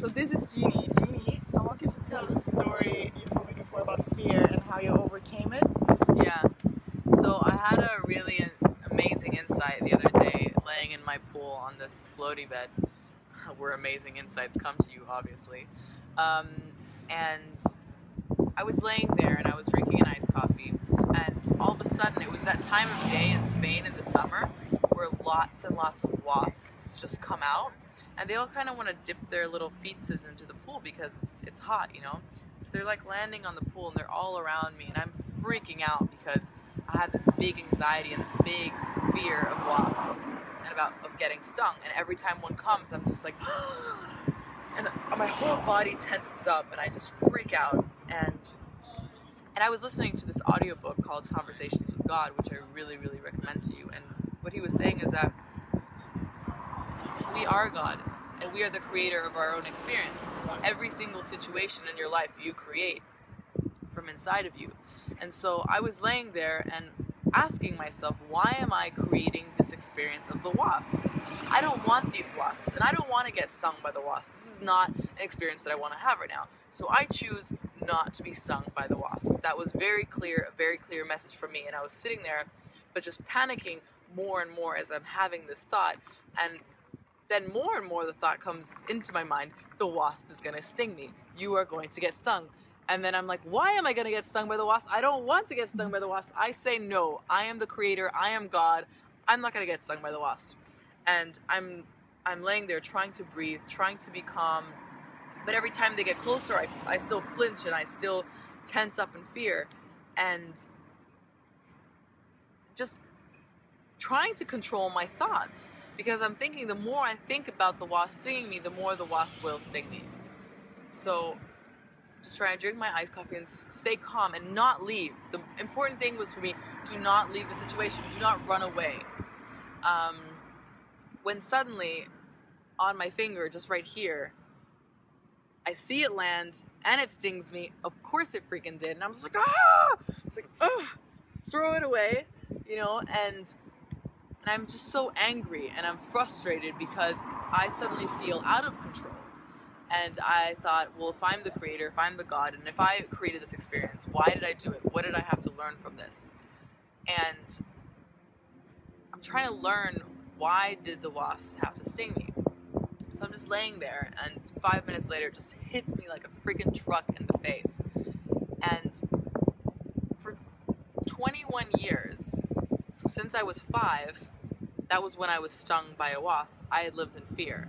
So this is Gini. Gini, I want you to tell the story you told me before about fear and how you overcame it. Yeah. So I had a really amazing insight the other day, laying in my pool on this floaty bed, where amazing insights come to you, obviously. And I was laying there and I was drinking an iced coffee, and all of a sudden it was that time of day in Spain in the summer where lots and lots of wasps just come out, and they all kind of want to dip their little feetses into the pool because it's hot, you know. So they're like landing on the pool and they're all around me, and I'm freaking out because I have this big anxiety and this big fear of wasps and of getting stung. And every time one comes, I'm just like, and my whole body tenses up and I just freak out. And I was listening to this audiobook called Conversations with God, which I really, really recommend to you. And what he was saying is that we are God, and we are the creator of our own experience. Every single situation in your life you create from inside of you. And so I was laying there and asking myself, why am I creating this experience of the wasps? I don't want these wasps, and I don't want to get stung by the wasps. This is not an experience that I want to have right now. So I choose not to be stung by the wasps. That was very clear, a very clear message for me. And I was sitting there, but just panicking more and more as I'm having this thought. And then more and more the thought comes into my mind, the wasp is going to sting me. You are going to get stung. And then I'm like, why am I going to get stung by the wasp? I don't want to get stung by the wasp. I say no. I am the creator. I am God. I'm not going to get stung by the wasp. And I'm laying there trying to breathe, trying to be calm. But every time they get closer, I still flinch and I still tense up in fear. And just trying to control my thoughts. Because I'm thinking the more I think about the wasp stinging me, the more the wasp will sting me. So just trying to drink my iced coffee and stay calm and not leave. The important thing was for me, do not leave the situation. Do not run away. When suddenly, on my finger, just right here, I see it land and it stings me. Of course it freaking did. And I'm just like, ah! It's like, ugh! Throw it away, you know, and I'm just so angry and I'm frustrated because I suddenly feel out of control. And I thought, well, if I'm the creator, if I'm the God, and if I created this experience, why did I do it? What did I have to learn from this? And I'm trying to learn, why did the wasps have to sting me? So I'm just laying there, and 5 minutes later, it just hits me like a freaking truck in the face. And for 21 years, so since I was 5, that was when I was stung by a wasp. I had lived in fear.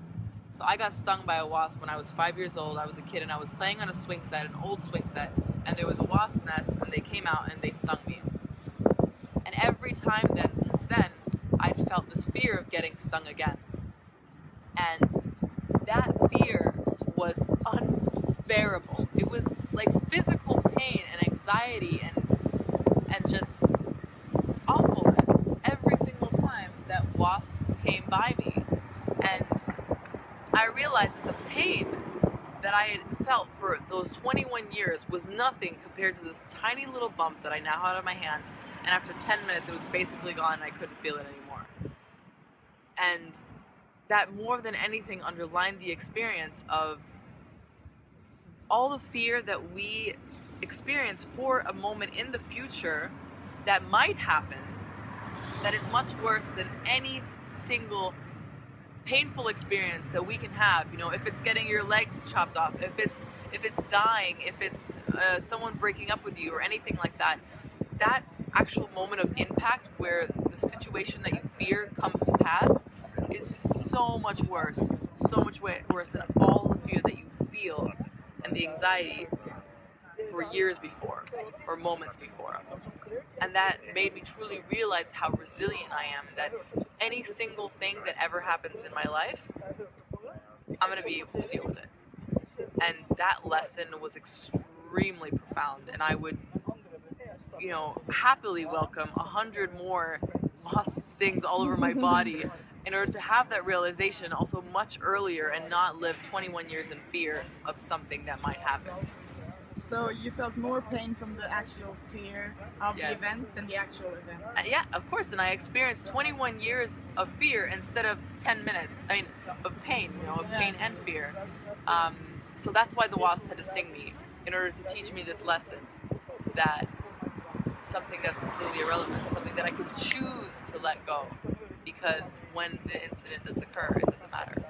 So I got stung by a wasp when I was 5 years old. I was a kid and I was playing on a swing set, an old swing set, and there was a wasp nest and they came out and they stung me. And every time then, since then, I'd felt this fear of getting stung again. And that fear was unbearable. It was like physical pain and anxiety and just awfulness every single time that wasps came by me. And I realized that the pain that I had felt for those 21 years was nothing compared to this tiny little bump that I now had on my hand, and after 10 minutes it was basically gone and I couldn't feel it anymore. And that more than anything underlined the experience of all the fear that we experience for a moment in the future that might happen, that is much worse than any single painful experience that we can have. You know, if it's getting your legs chopped off, if it's dying, if it's someone breaking up with you or anything like that, that actual moment of impact where the situation that you fear comes to pass is so much worse than all the fear that you feel and the anxiety for years before or moments before. And that made me truly realize how resilient I am, and that any single thing that ever happens in my life, I'm going to be able to deal with it. And that lesson was extremely profound, and I would, you know, happily welcome 100 more wasp stings all over my body in order to have that realization also much earlier and not live 21 years in fear of something that might happen. So you felt more pain from the actual fear of the Yes. event than the actual event. Yeah, of course. And I experienced 21 years of fear instead of 10 minutes. I mean, of pain, you know, of pain and fear. So that's why the wasp had to sting me, in order to teach me this lesson, that something that's completely irrelevant, something that I could choose to let go, because when the incident does occur, it doesn't matter.